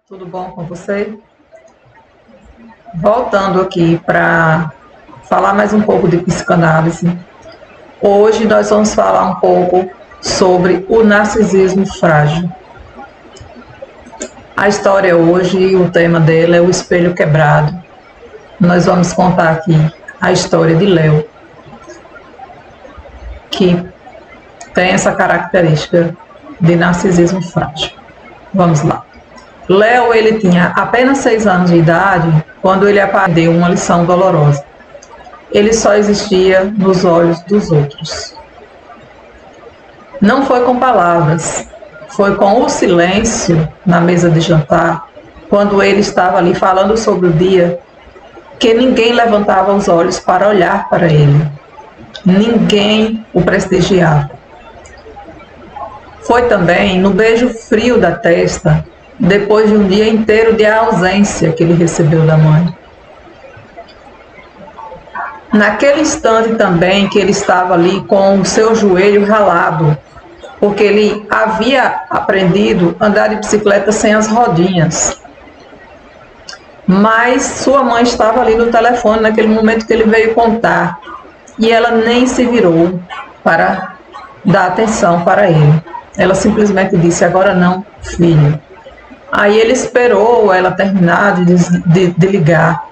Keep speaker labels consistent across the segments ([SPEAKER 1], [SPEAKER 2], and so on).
[SPEAKER 1] Tudo bom com você? Voltando aqui para falar mais um pouco de psicanálise. Hoje nós vamos falar um pouco sobre o narcisismo frágil. A história hoje, o tema dela é o espelho quebrado. Nós vamos contar aqui a história de Léo, que tem essa característica de narcisismo frágil. Vamos lá. Léo, ele tinha apenas 6 anos de idade quando ele aprendeu uma lição dolorosa. Ele só existia nos olhos dos outros. Não foi com palavras, foi com o silêncio na mesa de jantar, quando ele estava ali falando sobre o dia, que ninguém levantava os olhos para olhar para ele. Ninguém o prestigiava. Foi também no beijo frio da testa, depois de um dia inteiro de ausência que ele recebeu da mãe. Naquele instante também que ele estava ali com o seu joelho ralado, porque ele havia aprendido a andar de bicicleta sem as rodinhas. Mas sua mãe estava ali no telefone naquele momento que ele veio contar, e ela nem se virou para dar atenção para ele. Ela simplesmente disse: "Agora não, filho." Aí ele esperou ela terminar de ligar.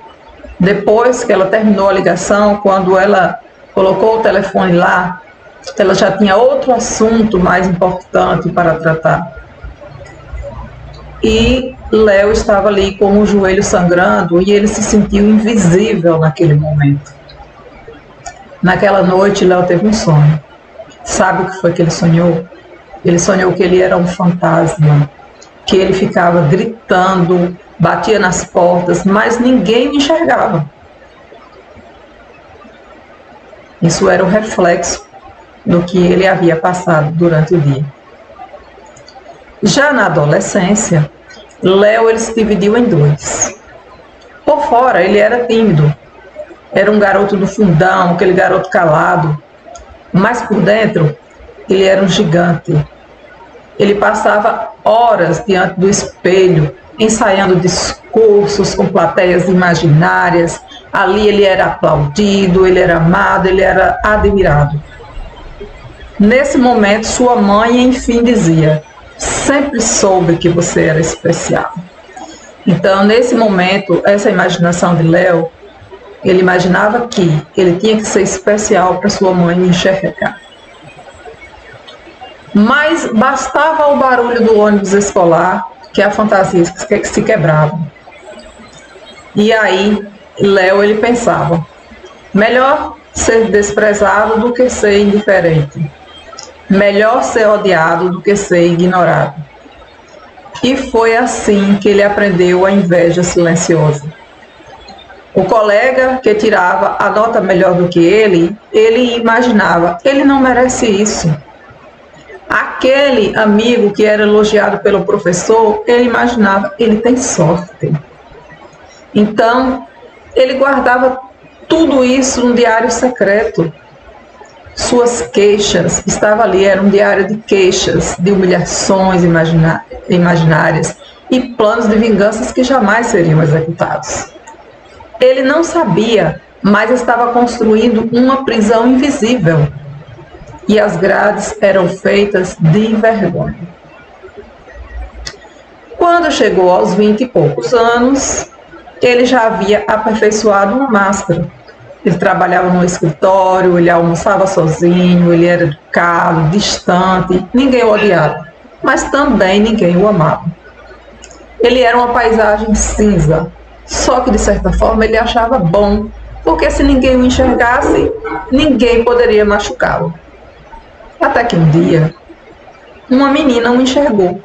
[SPEAKER 1] Depois que ela terminou a ligação, quando ela colocou o telefone lá, ela já tinha outro assunto mais importante para tratar. E Léo estava ali com o joelho sangrando e ele se sentiu invisível naquele momento. Naquela noite, Léo teve um sonho. Sabe o que foi que ele sonhou? Ele sonhou que ele era um fantasma, que ele ficava gritando, batia nas portas, mas ninguém o enxergava. Isso era o reflexo do que ele havia passado durante o dia. Já na adolescência, Léo ele se dividiu em dois. Por fora, ele era tímido. Era um garoto do fundão, aquele garoto calado. Mas por dentro, ele era um gigante. Ele passava horas diante do espelho, ensaiando discursos com plateias imaginárias. Ali ele era aplaudido, ele era amado, ele era admirado. Nesse momento, sua mãe, enfim, dizia: "Sempre soube que você era especial." Então, nesse momento, essa imaginação de Léo, ele imaginava que ele tinha que ser especial para sua mãe enxergar. Mas bastava o barulho do ônibus escolar que a fantasia se quebrava. E aí, Léo ele pensava: melhor ser desprezado do que ser indiferente. Melhor ser odiado do que ser ignorado. E foi assim que ele aprendeu a inveja silenciosa. O colega que tirava a nota melhor do que ele imaginava: ele não merece isso. Aquele amigo que era elogiado pelo professor, ele imaginava: ele tem sorte. Então, ele guardava tudo isso no diário secreto. Suas queixas estavam ali, era um diário de queixas, de humilhações imaginárias e planos de vinganças que jamais seriam executados. Ele não sabia, mas estava construindo uma prisão invisível. E as grades eram feitas de vergonha. Quando chegou aos 20 e poucos anos, ele já havia aperfeiçoado uma máscara. Ele trabalhava no escritório, ele almoçava sozinho, ele era educado, distante, ninguém o odiava, mas também ninguém o amava. Ele era uma paisagem cinza, só que de certa forma ele achava bom, porque se ninguém o enxergasse, ninguém poderia machucá-lo. Até que um dia, uma menina o enxergou.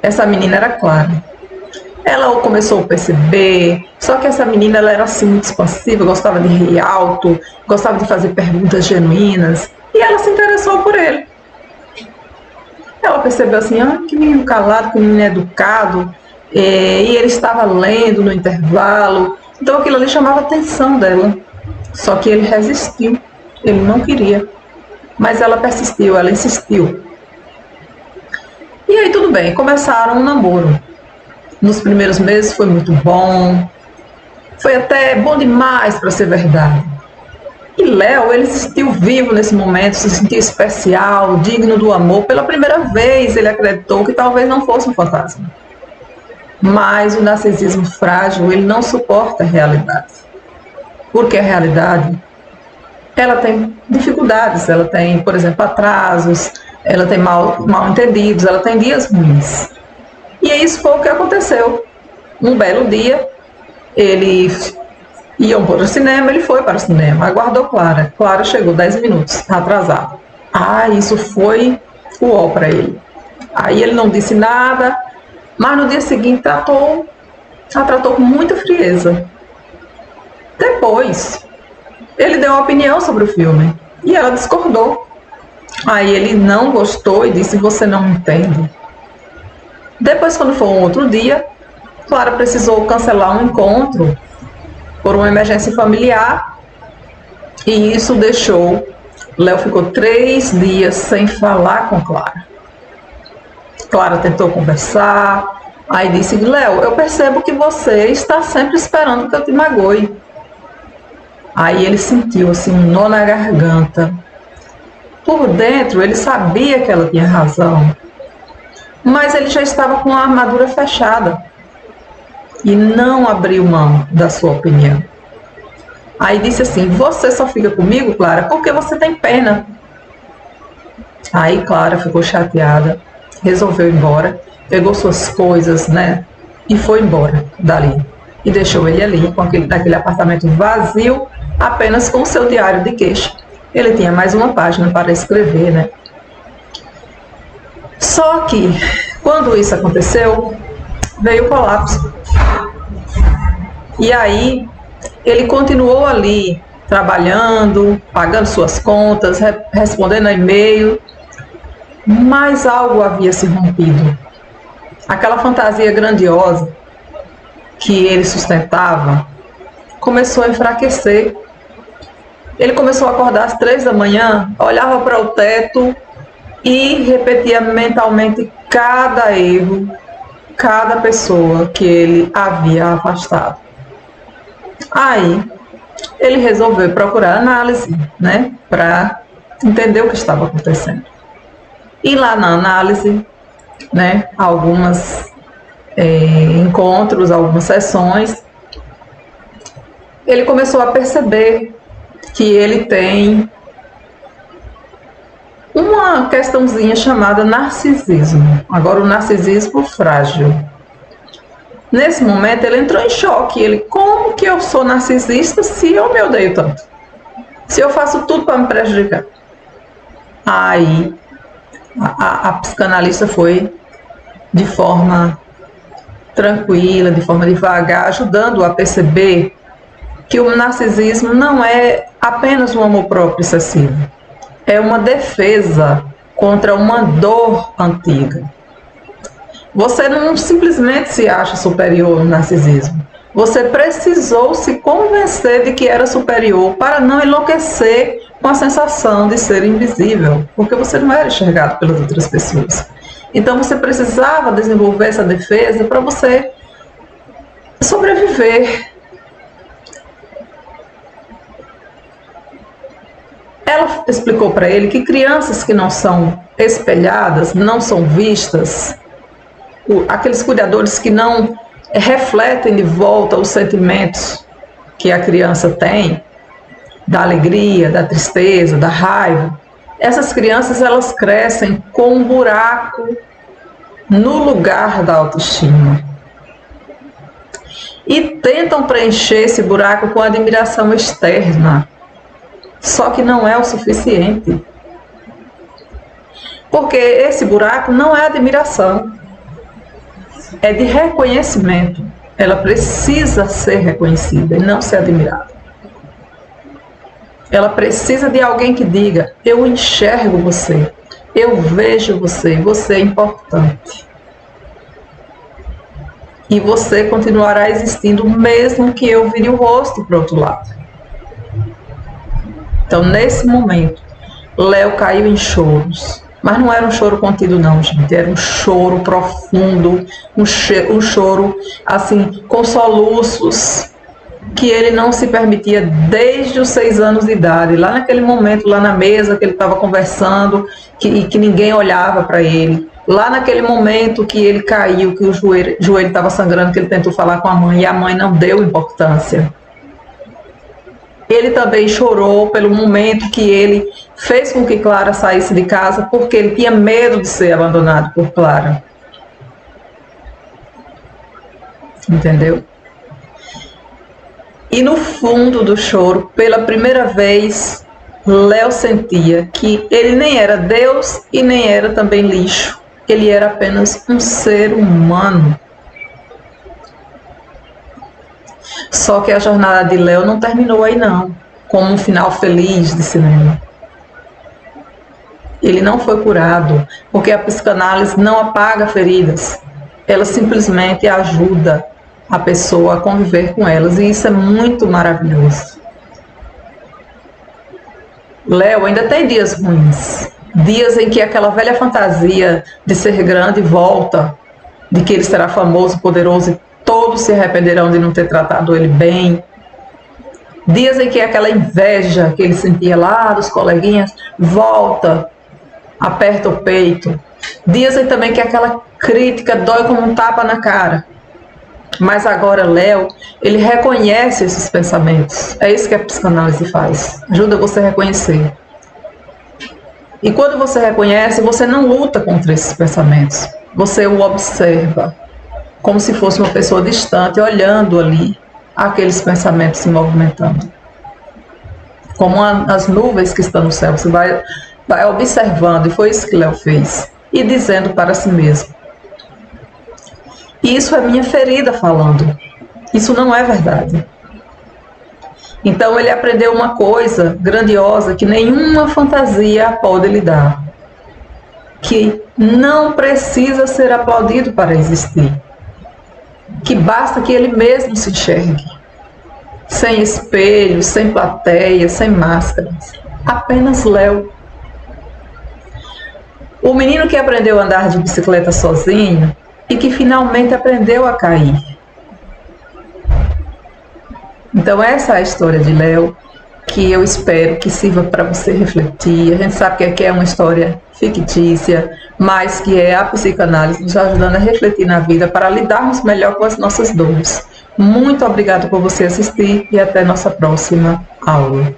[SPEAKER 1] Essa menina era Clara. Ela o começou a perceber, só que essa menina ela era assim muito expansiva, gostava de rir alto, gostava de fazer perguntas genuínas, e ela se interessou por ele. Ela percebeu assim: que menino calado, que menino educado, e ele estava lendo no intervalo, então aquilo ali chamava a atenção dela. Só que ele resistiu, ele não queria. Mas ela persistiu, ela insistiu. E aí tudo bem, começaram um namoro. Nos primeiros meses foi muito bom, foi até bom demais para ser verdade. E Léo, ele se sentiu vivo nesse momento, se sentiu especial, digno do amor. Pela primeira vez ele acreditou que talvez não fosse um fantasma. Mas o narcisismo frágil, ele não suporta a realidade. Porque a realidade, ela tem dificuldades, ela tem, por exemplo, atrasos, ela tem mal entendidos, ela tem dias ruins. E isso foi o que aconteceu. Um belo dia, eles iam para o cinema, ele foi para o cinema, aguardou Clara. Clara chegou 10 minutos atrasada. Isso foi o ó para ele. Aí ele não disse nada, mas no dia seguinte a tratou com muita frieza. Depois, ele deu uma opinião sobre o filme e ela discordou. Aí ele não gostou e disse: você não entende. Depois, quando foi um outro dia, Clara precisou cancelar um encontro por uma emergência familiar e isso deixou Léo ficou 3 dias sem falar com Clara. Clara tentou conversar, aí disse: Léo, eu percebo que você está sempre esperando que eu te magoe. Aí ele sentiu assim um nó na garganta. Por dentro ele sabia que ela tinha razão, mas ele já estava com a armadura fechada e não abriu mão da sua opinião. Aí disse assim: você só fica comigo, Clara, porque você tem pena. Aí Clara ficou chateada, resolveu ir embora, pegou suas coisas, né, e foi embora dali. E deixou ele ali, naquele apartamento vazio, apenas com o seu diário de queixa. Ele tinha mais uma página para escrever, né? Só que, quando isso aconteceu, veio o colapso. E aí, ele continuou ali, trabalhando, pagando suas contas, respondendo a e-mail, mas algo havia se rompido. Aquela fantasia grandiosa que ele sustentava começou a enfraquecer. Ele começou a acordar às 3 da manhã, olhava para o teto e repetia mentalmente cada erro, cada pessoa que ele havia afastado. Aí, ele resolveu procurar análise, né, para entender o que estava acontecendo. E lá na análise, né, algumas encontros, algumas sessões, ele começou a perceber que ele tem uma questãozinha chamada narcisismo. Agora, o narcisismo frágil. Nesse momento, ele entrou em choque. Ele: como que eu sou narcisista se eu me odeio tanto? Se eu faço tudo para me prejudicar? Aí, a psicanalista foi de forma tranquila, de forma devagar, ajudando a perceber que o narcisismo não é apenas um amor próprio excessivo. É uma defesa contra uma dor antiga. Você não simplesmente se acha superior no narcisismo. Você precisou se convencer de que era superior para não enlouquecer com a sensação de ser invisível, porque você não era enxergado pelas outras pessoas. Então você precisava desenvolver essa defesa para você sobreviver. Ela explicou para ele que crianças que não são espelhadas, não são vistas, aqueles cuidadores que não refletem de volta os sentimentos que a criança tem, da alegria, da tristeza, da raiva, essas crianças elas crescem com um buraco no lugar da autoestima e tentam preencher esse buraco com admiração externa. Só que não é o suficiente. Porque esse buraco não é admiração. É de reconhecimento. Ela precisa ser reconhecida e não ser admirada. Ela precisa de alguém que diga: eu enxergo você, eu vejo você, você é importante. E você continuará existindo mesmo que eu vire o rosto para o outro lado. Então, nesse momento, Léo caiu em choros. Mas não era um choro contido não, gente, era um choro profundo, um choro assim, com soluços, que ele não se permitia desde os 6 anos de idade, lá naquele momento, lá na mesa que ele estava conversando, que ninguém olhava para ele, lá naquele momento que ele caiu, que o joelho estava sangrando, que ele tentou falar com a mãe e a mãe não deu importância. Ele também chorou pelo momento que ele fez com que Clara saísse de casa, porque ele tinha medo de ser abandonado por Clara. Entendeu? E no fundo do choro, pela primeira vez, Léo sentia que ele nem era Deus e nem era também lixo. Ele era apenas um ser humano. Só que a jornada de Léo não terminou aí não, como um final feliz de cinema. Ele não foi curado, porque a psicanálise não apaga feridas. Ela simplesmente ajuda a pessoa a conviver com elas, e isso é muito maravilhoso. Léo ainda tem dias ruins, dias em que aquela velha fantasia de ser grande volta, de que ele será famoso, poderoso e todos se arrependerão de não ter tratado ele bem. Dias em que aquela inveja que ele sentia lá dos coleguinhas volta, aperta o peito. Dias em também que aquela crítica dói como um tapa na cara. Mas agora Léo, ele reconhece esses pensamentos. É isso que a psicanálise faz. Ajuda você a reconhecer. E quando você reconhece, você não luta contra esses pensamentos. Você o observa, como se fosse uma pessoa distante, olhando ali aqueles pensamentos se movimentando. Como as nuvens que estão no céu, você vai observando, e foi isso que Léo fez, e dizendo para si mesmo: isso é minha ferida falando, isso não é verdade. Então ele aprendeu uma coisa grandiosa que nenhuma fantasia pode lhe dar, que não precisa ser aplaudido para existir, que basta que ele mesmo se enxergue, sem espelhos, sem plateia, sem máscaras, apenas Léo. O menino que aprendeu a andar de bicicleta sozinho e que finalmente aprendeu a cair. Então essa é a história de Léo, que eu espero que sirva para você refletir. A gente sabe que aqui é uma história fictícia, mas que é a psicanálise nos ajudando a refletir na vida para lidarmos melhor com as nossas dores. Muito obrigada por você assistir e até nossa próxima aula.